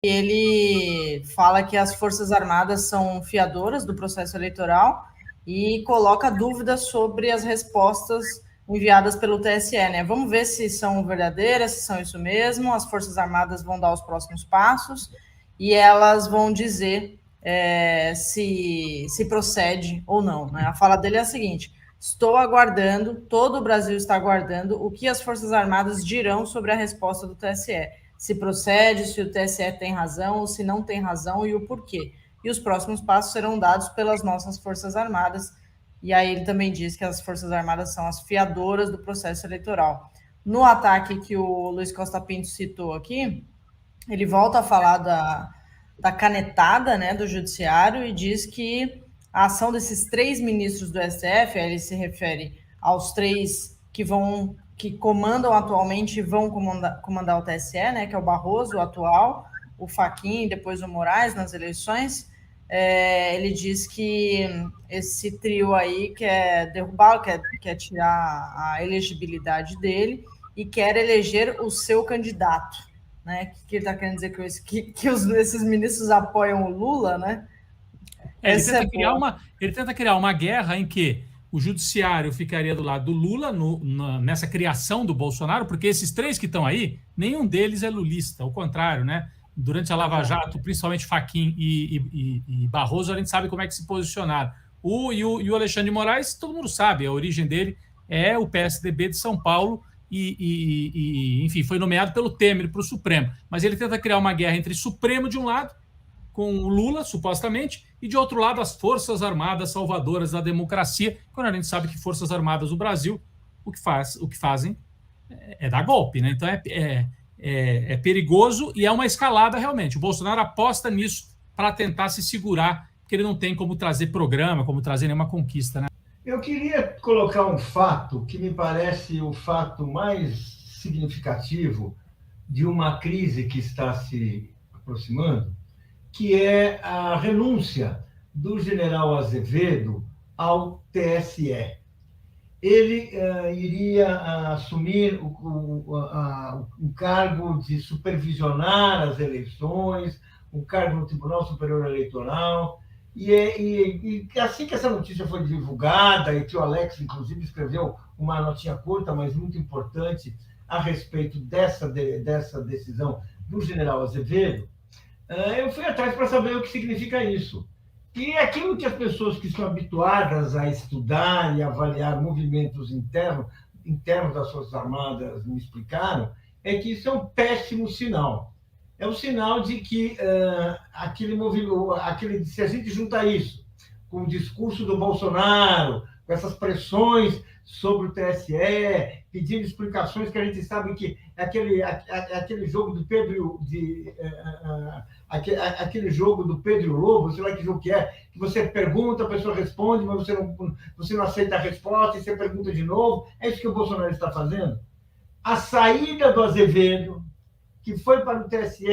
ele fala que as Forças Armadas são fiadoras do processo eleitoral e coloca dúvidas sobre as respostas enviadas pelo TSE, né? Vamos ver se são verdadeiras, se são isso mesmo. As Forças Armadas vão dar os próximos passos e elas vão dizer se procede ou não, né? A fala dele é a seguinte: estou aguardando, todo o Brasil está aguardando o que as Forças Armadas dirão sobre a resposta do TSE. Se procede, se o TSE tem razão ou se não tem razão e o porquê. E os próximos passos serão dados pelas nossas Forças Armadas. E aí ele também diz que as Forças Armadas são as fiadoras do processo eleitoral. No ataque que o Luiz Costa Pinto citou aqui, ele volta a falar da canetada, né, do judiciário e diz que a ação desses 3 ministros do STF, aí ele se refere aos 3 que comandam atualmente e vão comandar o TSE, né, que é o Barroso, o atual, o Fachin e depois o Moraes nas eleições. Ele diz que esse trio aí quer derrubar, quer tirar a elegibilidade dele e quer eleger o seu candidato, né? Que ele está querendo dizer que esses ministros apoiam o Lula, né? Ele tenta criar uma guerra em que o judiciário ficaria do lado do Lula nessa criação do Bolsonaro, porque esses 3 que estão aí, nenhum deles é lulista, ao contrário, né? Durante a Lava Jato, principalmente Fachin e Barroso, a gente sabe como é que se posicionaram. O Alexandre de Moraes, todo mundo sabe, a origem dele é o PSDB de São Paulo enfim, foi nomeado pelo Temer para o Supremo. Mas ele tenta criar uma guerra entre Supremo de um lado, com o Lula, supostamente, e de outro lado as Forças Armadas salvadoras da democracia, quando a gente sabe que Forças Armadas do Brasil, o que fazem é dar golpe, né? Então é perigoso e é uma escalada realmente. O Bolsonaro aposta nisso para tentar se segurar, porque ele não tem como trazer programa, como trazer nenhuma conquista, né? Eu queria colocar um fato que me parece o fato mais significativo de uma crise que está se aproximando, que é a renúncia do general Azevedo ao TSE. Ele iria assumir o cargo de supervisionar as eleições, um cargo no Tribunal Superior Eleitoral. E assim que essa notícia foi divulgada, e que o Alex, inclusive, escreveu uma notinha curta, mas muito importante, a respeito dessa decisão do general Azevedo, eu fui atrás para saber o que significa isso. E aquilo que as pessoas que estão habituadas a estudar e avaliar movimentos internos das Forças Armadas me explicaram, é que isso é um péssimo sinal. É um sinal de que aquele movimento, se a gente juntar isso com o discurso do Bolsonaro, com essas pressões sobre o TSE, pedindo explicações que a gente sabe que é aquele jogo do Pedro aquele jogo do Pedro Lobo, sei lá que jogo que você pergunta, a pessoa responde, mas você não aceita a resposta e você pergunta de novo. É isso que o Bolsonaro está fazendo. A saída do Azevedo, que foi para o TSE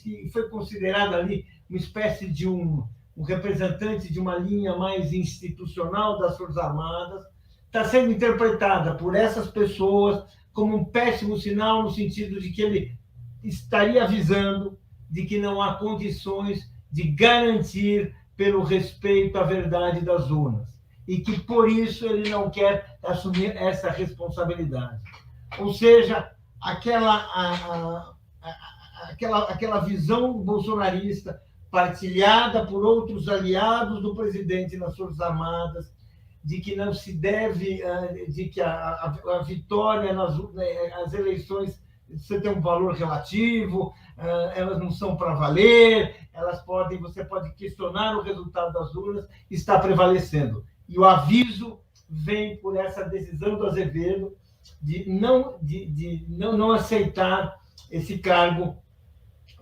e foi considerado ali uma espécie de um representante de uma linha mais institucional das Forças Armadas, está sendo interpretada por essas pessoas como um péssimo sinal, no sentido de que ele estaria avisando de que não há condições de garantir pelo respeito à verdade das urnas e que, por isso, ele não quer assumir essa responsabilidade. Ou seja, aquela visão bolsonarista partilhada por outros aliados do presidente nas Forças Armadas, de que não se deve, de que a vitória nas eleições você tem um valor relativo, elas não são para valer, você pode questionar o resultado das urnas, está prevalecendo. E o aviso vem por essa decisão do Azevedo de não aceitar esse cargo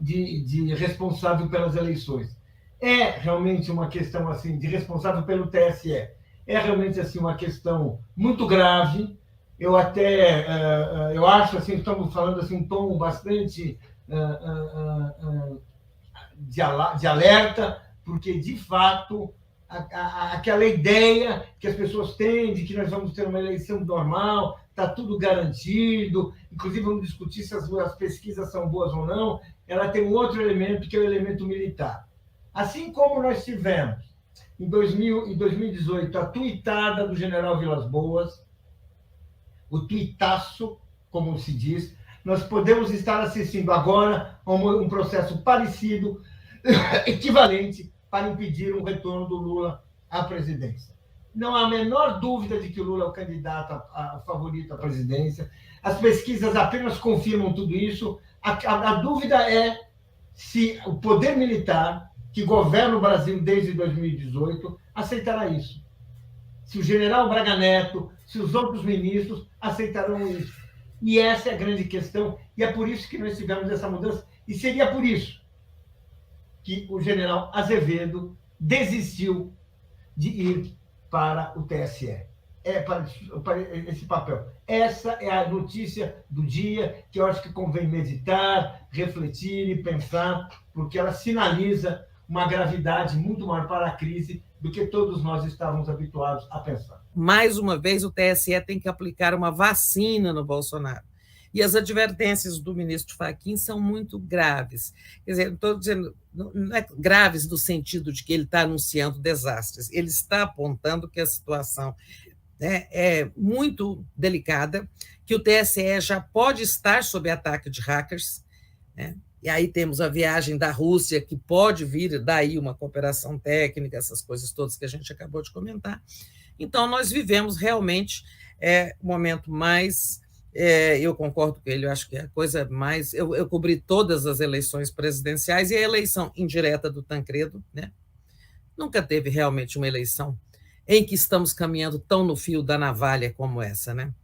de responsável pelas eleições. É realmente uma questão assim de responsável pelo TSE. É realmente assim uma questão muito grave. Eu acho assim, estamos falando assim um tom bastante de alerta, porque de fato aquela ideia que as pessoas têm de que nós vamos ter uma eleição normal, está tudo garantido, inclusive vamos discutir se as pesquisas são boas ou não, ela tem um outro elemento, que é o elemento militar. Assim como nós tivemos, em 2018, a tuitada do general Vilas Boas, o tuitaço, como se diz, nós podemos estar assistindo agora a um processo parecido, equivalente, para impedir um retorno do Lula à presidência. Não há a menor dúvida de que o Lula é o candidato a favorito à presidência. As pesquisas apenas confirmam tudo isso. A dúvida é se o poder militar, que governa o Brasil desde 2018, aceitará isso. Se o general Braga Neto, se os outros ministros aceitarão isso. E essa é a grande questão, e é por isso que nós tivemos essa mudança, e seria por isso que o general Azevedo desistiu de ir para o TSE, para esse papel. Essa é a notícia do dia, que eu acho que convém meditar, refletir e pensar, porque ela sinaliza uma gravidade muito maior para a crise do que todos nós estávamos habituados a pensar. Mais uma vez, o TSE tem que aplicar uma vacina no Bolsonaro. E as advertências do ministro Fachin são muito graves. Quer dizer, estou dizendo, não é graves no sentido de que ele está anunciando desastres, ele está apontando que a situação é muito delicada, que o TSE já pode estar sob ataque de hackers, né? E aí temos a viagem da Rússia, que pode vir daí uma cooperação técnica, essas coisas todas que a gente acabou de comentar. Então, nós vivemos realmente o momento mais... eu concordo com ele, eu acho que a coisa mais... Eu cobri todas as eleições presidenciais e a eleição indireta do Tancredo, né? Nunca teve realmente uma eleição em que estamos caminhando tão no fio da navalha como essa, né?